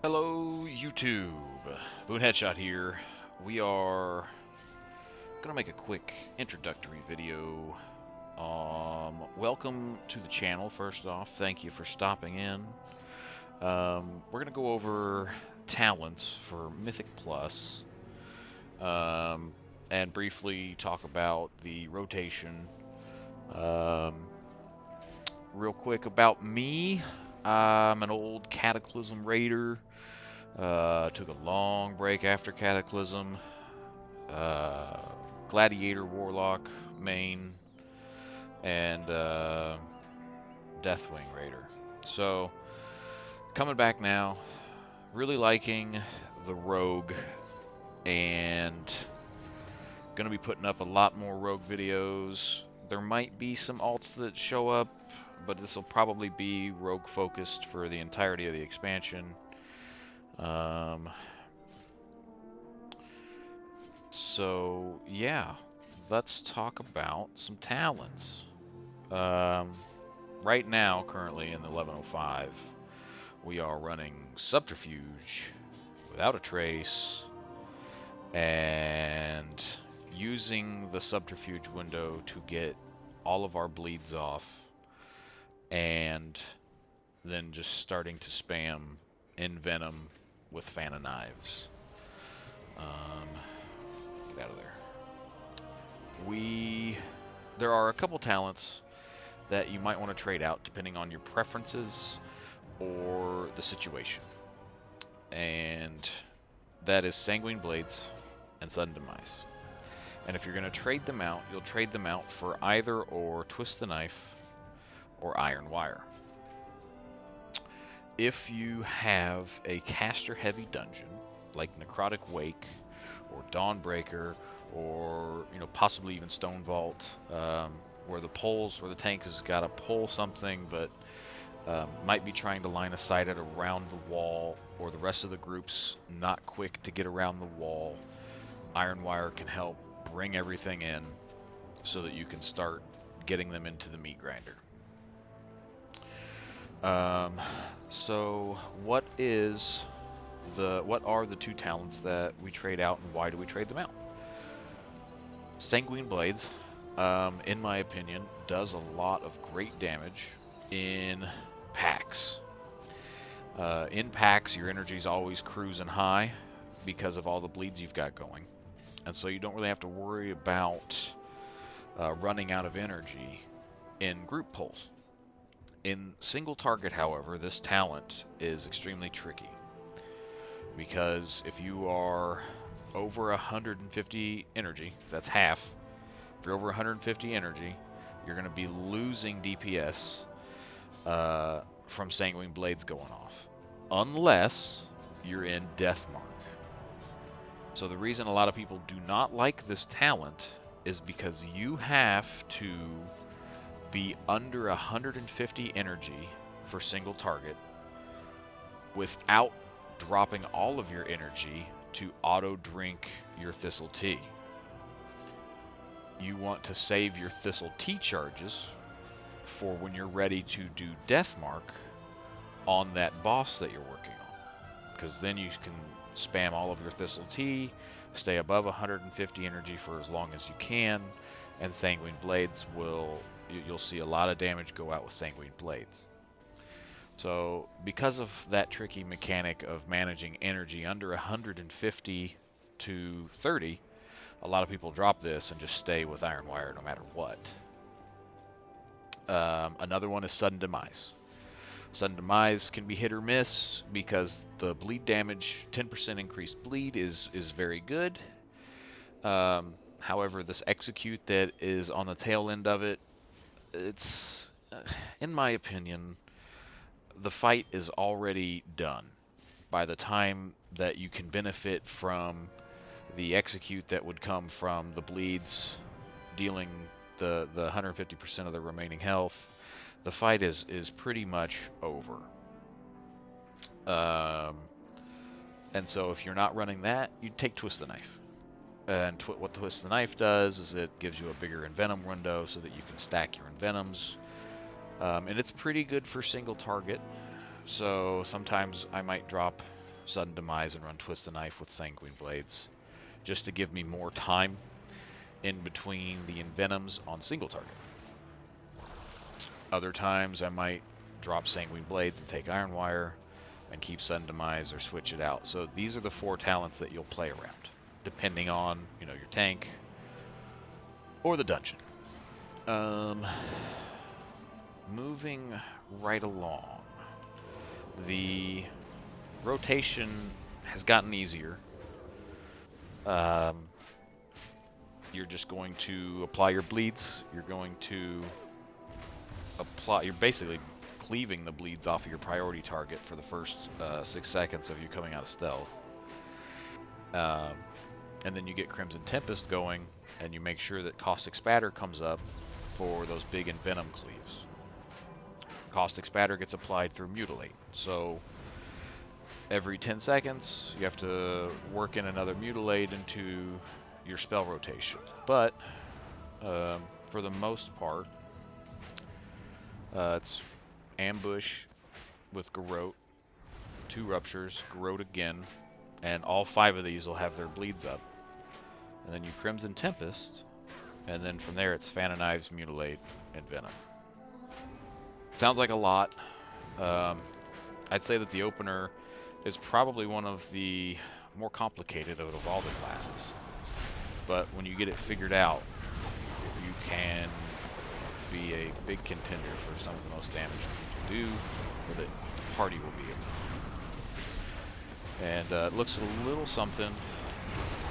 Hello, YouTube. Boone Headshot here. We are gonna make a quick introductory video. Welcome to the channel. First off, thank you for stopping in. We're gonna go over talents for Mythic Plus, and briefly talk about the rotation. Um, Real quick about me, I'm an old Cataclysm Raider. Took a long break after Cataclysm. Uh, Gladiator Warlock main, and Deathwing Raider. So, coming back now, really liking the Rogue, and gonna be putting up a lot more Rogue videos. There might be some alts that show up, but this will probably be Rogue focused for the entirety of the expansion. So yeah, let's talk about some talents. Right now, currently in the 1105, we are running Subterfuge without a trace, and using the Subterfuge window to get all of our bleeds off, and then just starting to spam Envenom with Fan of Knives. Get out of there. There are a couple talents that you might want to trade out depending on your preferences or the situation. And that is Sanguine Blades and Sudden Demise. And if you're going to trade them out, you'll trade them out for either or Twist the Knife or Iron Wire. If you have a caster heavy dungeon like Necrotic Wake or Dawnbreaker, or possibly even Stone Vault, where the tank has got to pull something, but might be trying to line a sight it around the wall, or the rest of the group's not quick to get around the wall, Iron Wire can help bring everything in so that you can start getting them into the meat grinder. So what are the two talents that we trade out, and why do we trade them out? Sanguine Blades, in my opinion, does a lot of great damage in packs. In packs, your energy's always cruising high because of all the bleeds you've got going, and so you don't really have to worry about running out of energy in group pulls. In single target, however, this talent is extremely tricky, because if you are over 150 energy, that's half. If you're over 150 energy, you're going to be losing DPS from Sanguine Blades going off, unless you're in Deathmark. So the reason a lot of people do not like this talent is because you have to be under 150 energy for single target without dropping all of your energy to auto drink your Thistle Tea. You want to save your Thistle Tea charges for when you're ready to do Deathmark on that boss that you're working on, because then you can spam all of your Thistle Tea, stay above 150 energy for as long as you can, and Sanguine Blades you'll see a lot of damage go out with Sanguine Blades. So because of that tricky mechanic of managing energy under 150 to 30, a lot of people drop this and just stay with Iron Wire no matter what. Another one is Sudden Demise. Sudden Demise can be hit or miss because the bleed damage, 10% increased bleed, is very good. However, this execute that is on the tail end of it, it's, in my opinion, the fight is already done by the time that you can benefit from the execute that would come from the bleeds dealing the 150% of the remaining health. The fight is pretty much over. And so if you're not running that, you take Twist the Knife. And what Twist the Knife does is it gives you a bigger Envenom window so that you can stack your Envenoms. And it's pretty good for single target. So sometimes I might drop Sudden Demise and run Twist the Knife with Sanguine Blades, just to give me more time in between the Envenoms on single target. Other times I might drop Sanguine Blades and take Iron Wire and keep Sudden Demise or switch it out. So these are the 4 talents that you'll play around, depending on, you know, your tank or the dungeon. Moving right along, the rotation has gotten easier. You're just going to apply your bleeds. You're going to you're basically cleaving the bleeds off of your priority target for the first 6 seconds of you coming out of stealth. And then you get Crimson Tempest going, and you make sure that Caustic Spatter comes up for those big Envenom cleaves. Caustic Spatter gets applied through Mutilate. So every 10 seconds, you have to work in another Mutilate into your spell rotation. But for the most part, it's Ambush with Garrote, 2 Ruptures, Garrote again, and all 5 of these will have their bleeds up. And then you Crimson Tempest, and then from there it's Fan of Knives, Mutilate, and Venom. Sounds like a lot. I'd say that the opener is probably one of the more complicated of all the classes. But when you get it figured out, you can be a big contender for some of the most damage that you can do, or that the party will be able. And it looks a little something.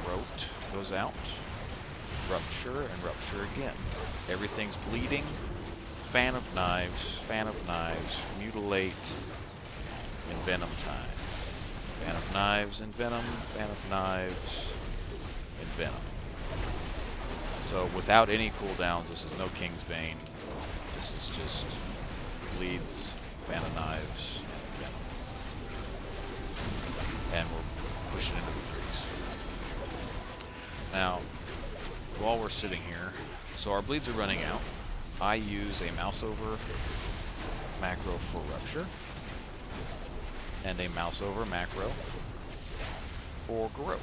Garrote goes out. Rupture and Rupture again. Everything's bleeding. Fan of Knives, Mutilate, and Venom time. Fan of Knives and Venom, Fan of Knives, and Venom. So without any cooldowns, this is no King's Bane. This is just bleeds, Fan of Knives, Venom. And we're pushing into the freeze. Now, while we're sitting here, so our bleeds are running out. I use a mouse over macro for Rupture, and a mouse over macro for Garrote.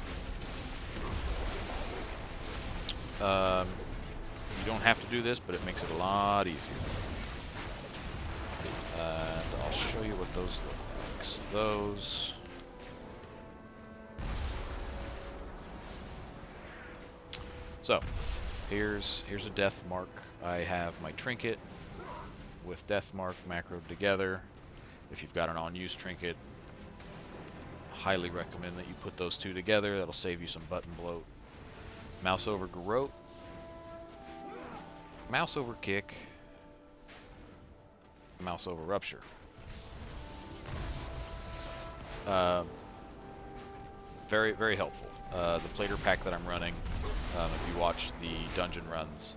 You don't have to do this, but it makes it a lot easier. And I'll show you what those look like. So those... So, here's a Death Mark. I have my Trinket with Death Mark macroed together. If you've got an on-use Trinket, highly recommend that you put those 2 together. That'll save you some button bloat. Mouse over Garrote. Mouse over Kick. Mouse over Rupture. Very, very helpful. The Plater pack that I'm running, if you watch the dungeon runs,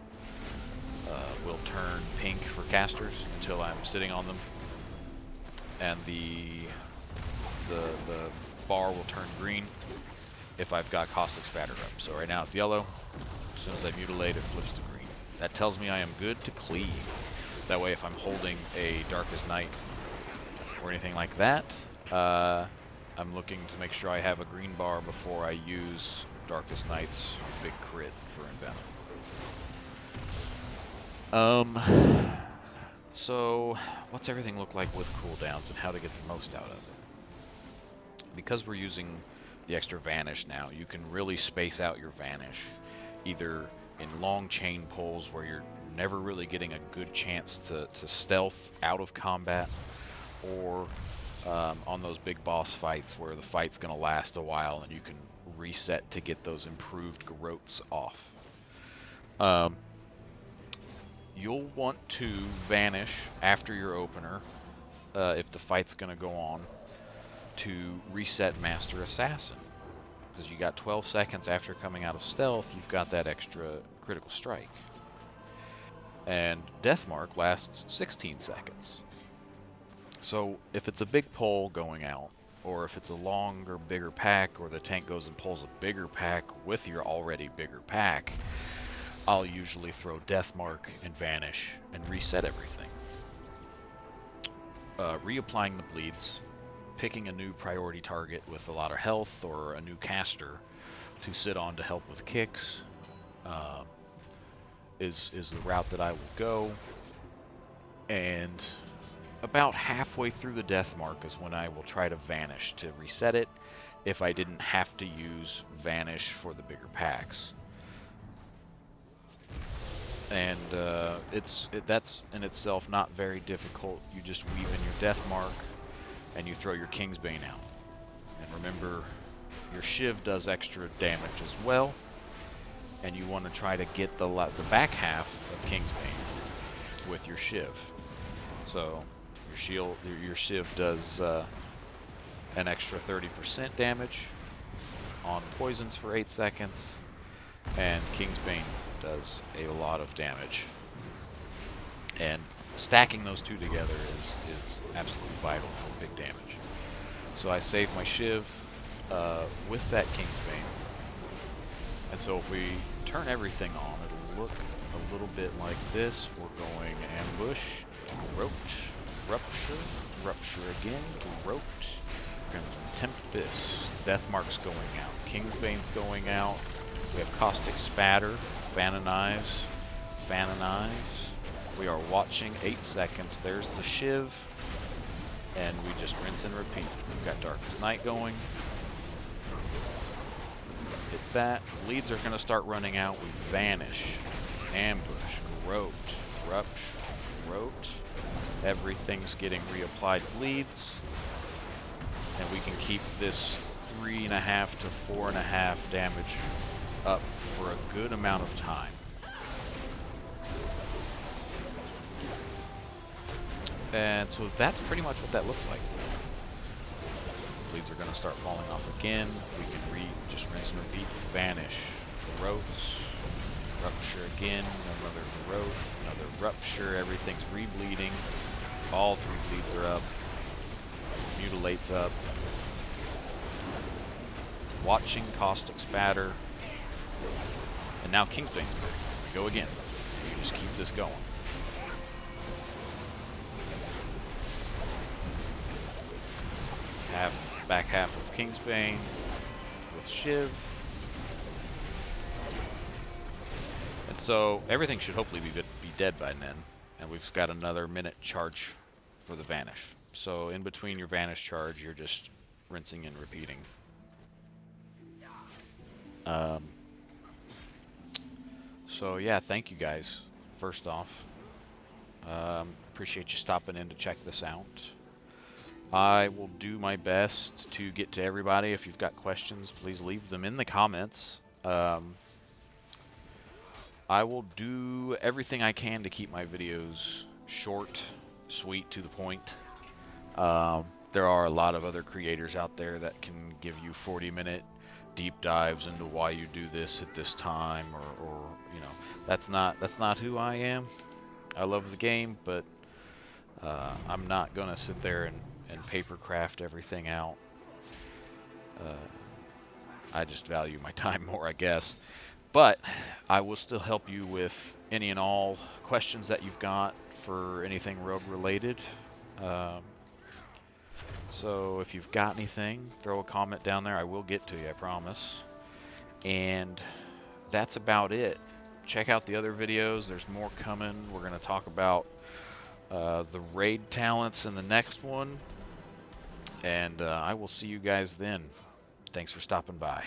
will turn pink for casters until I'm sitting on them, and the bar will turn green if I've got Caustic Spatter up. So right now it's yellow. As soon as I mutilate, it flips to green. That tells me I am good to cleave. That way, if I'm holding a Darkest Night or anything like that, I'm looking to make sure I have a green bar before I use Darkest Night's big crit for Envenom. So what's everything look like with cooldowns and how to get the most out of it? Because we're using the extra Vanish now, you can really space out your Vanish, either in long chain pulls where you're never really getting a good chance to stealth out of combat, or on those big boss fights where the fight's going to last a while and you can reset to get those improved Garrotes off. You'll want to Vanish after your opener, if the fight's going to go on, to reset Master Assassin. Because you got 12 seconds after coming out of stealth, you've got that extra critical strike. And Deathmark lasts 16 seconds. So if it's a big pull going out, or if it's a longer, bigger pack, or the tank goes and pulls a bigger pack with your already bigger pack, I'll usually throw Deathmark and Vanish and reset everything. Reapplying the bleeds, picking a new priority target with a lot of health or a new caster to sit on to help with kicks is the route that I will go. And about halfway through the death mark is when I will try to vanish to reset it, if I didn't have to use vanish for the bigger packs. And that's in itself not very difficult. You just weave in your death mark and you throw your Kingsbane out. And remember, your Shiv does extra damage as well, and you want to try to get the back half of Kingsbane with your Shiv. So your Shiv does an extra 30% damage on poisons for 8 seconds, and Kingsbane does a lot of damage. And stacking those two together is absolutely vital for big damage. So I save my Shiv with that Kingsbane. And so if we turn everything on, it'll look a little bit like this. We're going ambush, roach, rupture, rupture again, roach. We're going to attempt this. Deathmark's going out. Kingsbane's going out. We have Caustic Spatter, Fan of Knives, Fan of Knives. We are watching 8 seconds. There's the Shiv. And we just rinse and repeat. We've got Darkest Night going. Hit that. Bleeds are going to start running out. We vanish. Ambush. Groat. Rupture. Groat. Everything's getting reapplied bleeds. And we can keep this 3.5 to 4.5 damage up for a good amount of time. And so that's pretty much what that looks like. Bleeds are going to start falling off again. We can just rinse and repeat. Vanish. Corrodes. Rupture again. Another corrode. Another rupture. Everything's rebleeding. All 3 bleeds are up. Mutilate's up. Watching Caustic Spatter. And now Kingsbane's good. We go again. We just keep this going. Back half of Kingsbane with Shiv. And so everything should hopefully be dead by then. And we've got another minute charge for the Vanish. So in between your Vanish charge, you're just rinsing and repeating. So yeah, thank you guys, first off. Appreciate you stopping in to check this out. I will do my best to get to everybody. If you've got questions, please leave them in the comments. I will do everything I can to keep my videos short, sweet, to the point. There are a lot of other creators out there that can give you 40-minute deep dives into why you do this at this time, or you know, that's not who I am. I love the game, but I'm not gonna sit there and paper craft everything out. I just value my time more, I guess. But I will still help you with any and all questions that you've got for anything rogue related. So if you've got anything, throw a comment down there. I will get to you, I promise. And that's about it. Check out the other videos. There's more coming. We're going to talk about the raid talents in the next one. And I will see you guys then. Thanks for stopping by.